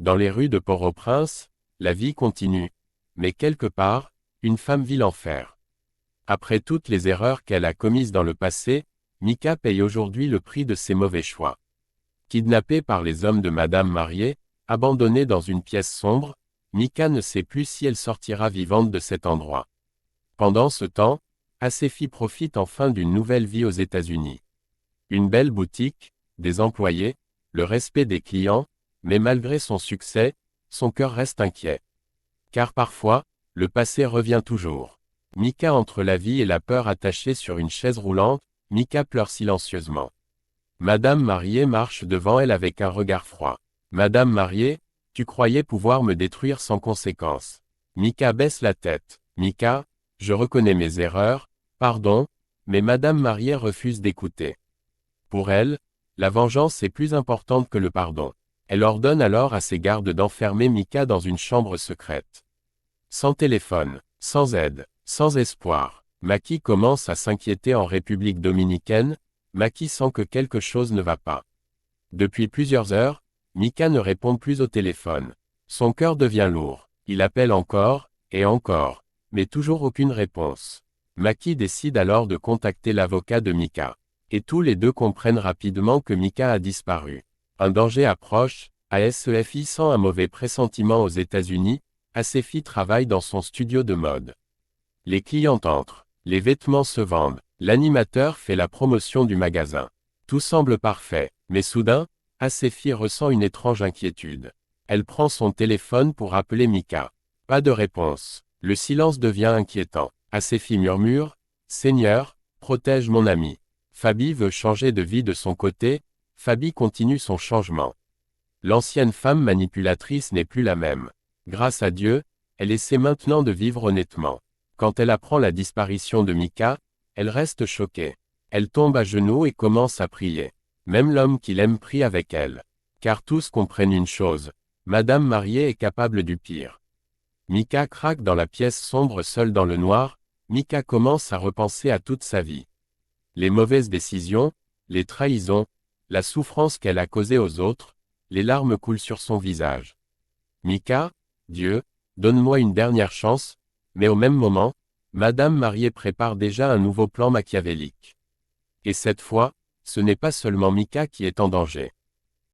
Dans les rues de Port-au-Prince, la vie continue. Mais quelque part, une femme vit l'enfer. Après toutes les erreurs qu'elle a commises dans le passé, Mika paye aujourd'hui le prix de ses mauvais choix. Kidnappée par les hommes de Madame Marié, abandonnée dans une pièce sombre, Mika ne sait plus si elle sortira vivante de cet endroit. Pendant ce temps, Asefi profite enfin d'une nouvelle vie aux États-Unis. Une belle boutique, des employés, le respect des clients, mais malgré son succès, son cœur reste inquiet. Car parfois, le passé revient toujours. Mika entre la vie et la peur attachée sur une chaise roulante, Mika pleure silencieusement. Madame Marié marche devant elle avec un regard froid. Madame Marié, tu croyais pouvoir me détruire sans conséquence. Mika baisse la tête. Mika, je reconnais mes erreurs, pardon, mais Madame Marié refuse d'écouter. Pour elle, la vengeance est plus importante que le pardon. Elle ordonne alors à ses gardes d'enfermer Mika dans une chambre secrète. Sans téléphone, sans aide, sans espoir, Maki commence à s'inquiéter en République dominicaine. Maki sent que quelque chose ne va pas. Depuis plusieurs heures, Mika ne répond plus au téléphone. Son cœur devient lourd. Il appelle encore, et encore, mais toujours aucune réponse. Maki décide alors de contacter l'avocat de Mika. Et tous les deux comprennent rapidement que Mika a disparu. Un danger approche, Asefi sent un mauvais pressentiment aux États-Unis, Asefi travaille dans son studio de mode. Les clients entrent, les vêtements se vendent, l'animateur fait la promotion du magasin. Tout semble parfait, mais soudain, Asefi ressent une étrange inquiétude. Elle prend son téléphone pour appeler Mika. Pas de réponse. Le silence devient inquiétant. Asefi murmure, « Seigneur, protège mon ami. » Fabi veut changer de vie de son côté, Fabi continue son changement. L'ancienne femme manipulatrice n'est plus la même. Grâce à Dieu, elle essaie maintenant de vivre honnêtement. Quand elle apprend la disparition de Mika, elle reste choquée. Elle tombe à genoux et commence à prier. Même l'homme qu'il aime prie avec elle. Car tous comprennent une chose, Madame Marié est capable du pire. Mika craque dans la pièce sombre seule dans le noir, Mika commence à repenser à toute sa vie. Les mauvaises décisions, les trahisons, la souffrance qu'elle a causée aux autres, les larmes coulent sur son visage. Mika, Dieu, donne-moi une dernière chance, mais au même moment, Madame Marié prépare déjà un nouveau plan machiavélique. Et cette fois, ce n'est pas seulement Mika qui est en danger.